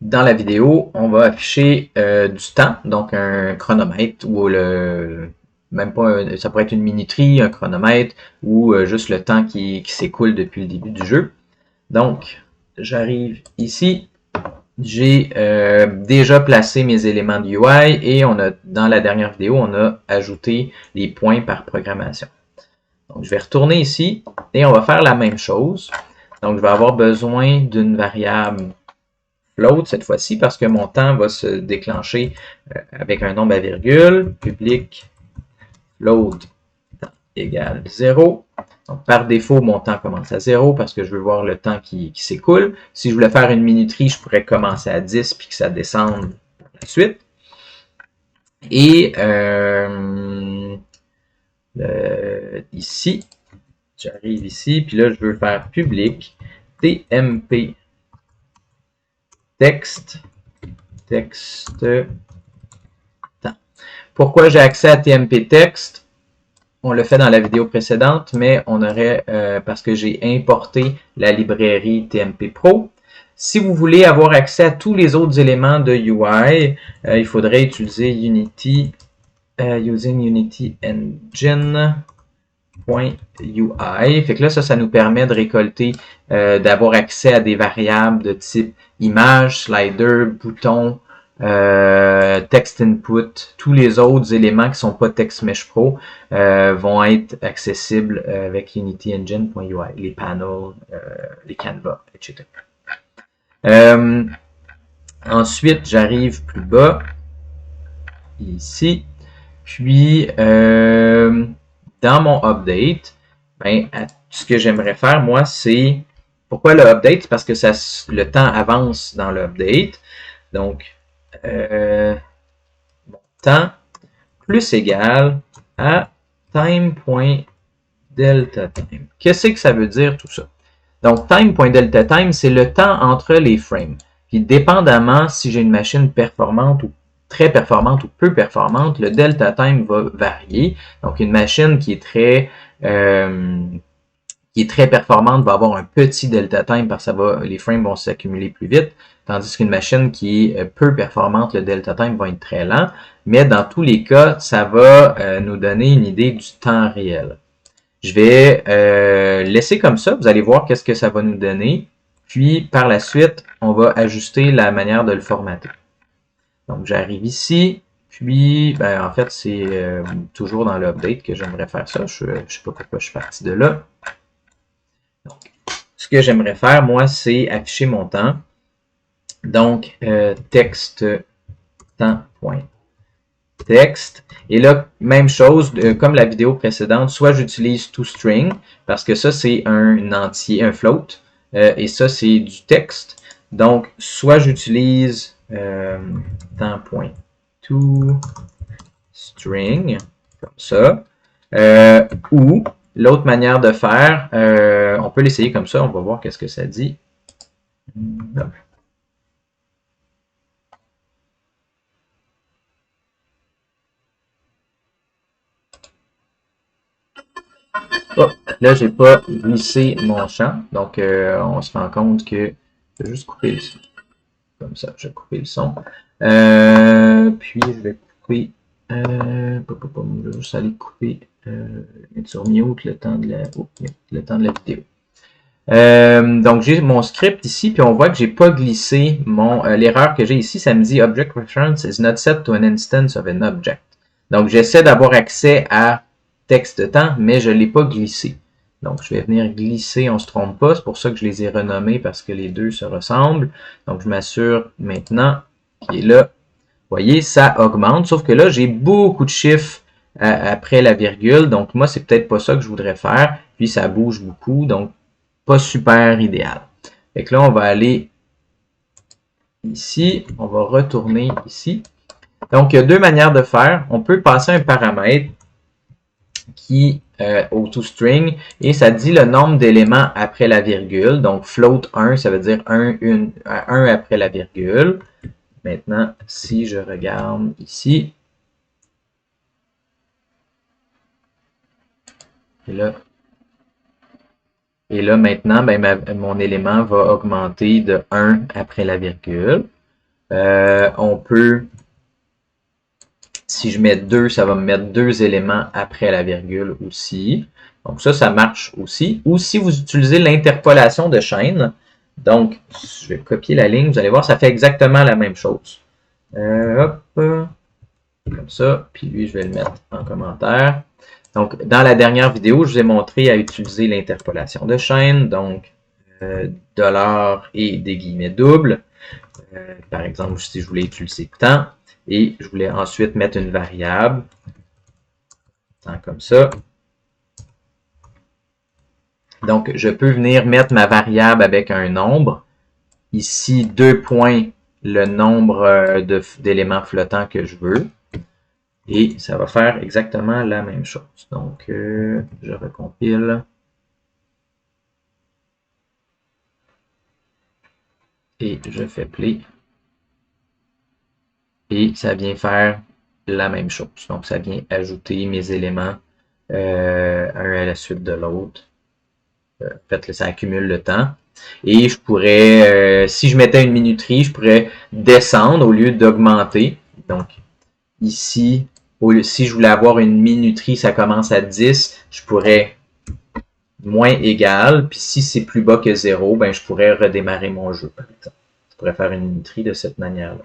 dans la vidéo, on va afficher du temps, donc un chronomètre ou même pas, ça pourrait être une minuterie, un chronomètre ou juste le temps qui s'écoule depuis le début du jeu. Donc, j'arrive ici. J'ai déjà placé mes éléments de UI et dans la dernière vidéo, on a ajouté les points par programmation. Donc, je vais retourner ici et on va faire la même chose. Donc, je vais avoir besoin d'une variable float cette fois-ci parce que mon temps va se déclencher avec un nombre à virgule, public float égale 0. Donc, par défaut, mon temps commence à 0 parce que je veux voir le temps qui s'écoule. Si je voulais faire une minuterie, je pourrais commencer à 10 puis que ça descende par la suite. Et ici, j'arrive ici, puis là, je veux faire public tmp texte temps. Pourquoi j'ai accès à tmp texte? On l'a fait dans la vidéo précédente, mais on aurait, parce que j'ai importé la librairie TMP Pro. Si vous voulez avoir accès à tous les autres éléments de UI, il faudrait utiliser Unity, using Unity Engine.ui. Fait que là, ça nous permet de récolter, d'avoir accès à des variables de type image, slider, bouton, text input, tous les autres éléments qui ne sont pas TextMesh Pro vont être accessibles avec Unity Engine.ui, les panels, les canvas, etc. Ensuite, j'arrive plus bas, ici, puis dans mon update, ce que j'aimerais faire, moi, c'est, pourquoi le update? Parce que le temps avance dans l'update. Donc, temps plus égal à time.deltaTime. Qu'est-ce que ça veut dire tout ça? Donc, time.deltaTime, c'est le temps entre les frames. Puis, dépendamment si j'ai une machine performante ou très performante ou peu performante, le delta time va varier. Donc, une machine qui est très performante va avoir un petit delta time parce que les frames vont s'accumuler plus vite, tandis qu'une machine qui est peu performante, le delta time va être très lent, mais dans tous les cas, ça va nous donner une idée du temps réel. Je vais laisser comme ça, vous allez voir qu'est-ce que ça va nous donner, puis par la suite, on va ajuster la manière de le formater. Donc j'arrive ici, puis en fait, c'est toujours dans l'update que j'aimerais faire ça, je ne sais pas pourquoi je suis parti de là. Donc, ce que j'aimerais faire, moi, c'est afficher mon temps. Donc, texte temps.text. Et là, même chose, comme la vidéo précédente, soit j'utilise toString, parce que ça, c'est un entier, un float, et ça, c'est du texte. Donc, soit j'utilise temps.toString, comme ça, ou l'autre manière de faire, on peut l'essayer comme ça, on va voir qu'est-ce que ça dit. Oh, là, j'ai pas glissé mon champ, donc on se rend compte que je vais juste couper le son. Comme ça, je vais couper le son. Puis je vais couper. Je vais juste aller couper, mettre sur mute le temps de la vidéo. Donc j'ai mon script ici, puis on voit que j'ai pas glissé l'erreur que j'ai ici, ça me dit Object Reference is not set to an instance of an object. Donc j'essaie d'avoir accès à texte temps, mais je ne l'ai pas glissé. Donc je vais venir glisser, on ne se trompe pas, c'est pour ça que je les ai renommés parce que les deux se ressemblent. Donc je m'assure maintenant qu'il est là. Vous voyez, ça augmente, sauf que là j'ai beaucoup de chiffres après la virgule, donc moi c'est peut-être pas ça que je voudrais faire, puis ça bouge beaucoup, donc pas super idéal. Fait que là, on va aller ici, on va retourner ici. Donc, il y a deux manières de faire. On peut passer un paramètre qui au toString et ça dit le nombre d'éléments après la virgule. Donc, float 1, ça veut dire 1 après la virgule. Maintenant, si je regarde ici, et là, maintenant, mon élément va augmenter de 1 après la virgule. On peut, si je mets 2, ça va me mettre 2 éléments après la virgule aussi. Donc ça marche aussi. Ou si vous utilisez l'interpolation de chaîne, donc je vais copier la ligne, vous allez voir, ça fait exactement la même chose. Hop, comme ça, puis lui, je vais le mettre en commentaire. Donc, dans la dernière vidéo, je vous ai montré à utiliser l'interpolation de chaîne, donc $ et des guillemets doubles. Par exemple, si je voulais utiliser temps, et je voulais ensuite mettre une variable, temps comme ça. Donc, je peux venir mettre ma variable avec un nombre. Ici, 2 points, le nombre d'éléments flottants que je veux. Et ça va faire exactement la même chose. Donc, je recompile. Et je fais play. Et ça vient faire la même chose. Donc, ça vient ajouter mes éléments un à la suite de l'autre. En fait, ça accumule le temps. Et je pourrais, si je mettais une minuterie, je pourrais descendre au lieu d'augmenter. Donc, ici, si je voulais avoir une minuterie, ça commence à 10, je pourrais moins égal. Puis si c'est plus bas que 0, ben, je pourrais redémarrer mon jeu, par exemple. Je pourrais faire une minuterie de cette manière-là.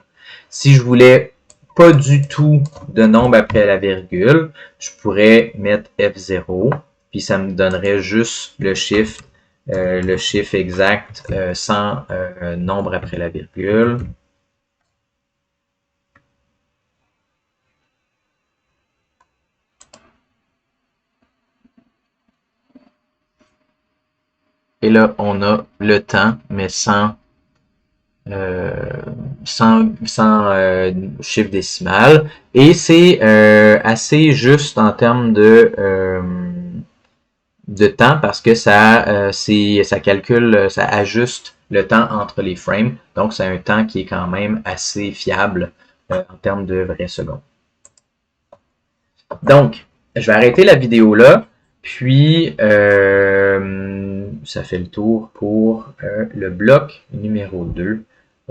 Si je voulais pas du tout de nombre après la virgule, je pourrais mettre F0, puis ça me donnerait juste le chiffre exact sans nombre après la virgule. Et là, on a le temps, mais sans chiffre décimal. Et c'est assez juste en termes de temps parce que ça calcule, ça ajuste le temps entre les frames. Donc, c'est un temps qui est quand même assez fiable en termes de vraies secondes. Donc, je vais arrêter la vidéo là. Puis, ça fait le tour pour le bloc numéro 2,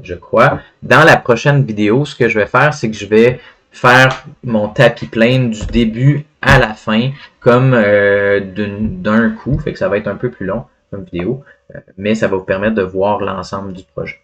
je crois. Dans la prochaine vidéo, ce que je vais faire, c'est que je vais faire mon tapis plane du début à la fin, comme d'un coup. Fait que ça va être un peu plus long comme vidéo, mais ça va vous permettre de voir l'ensemble du projet.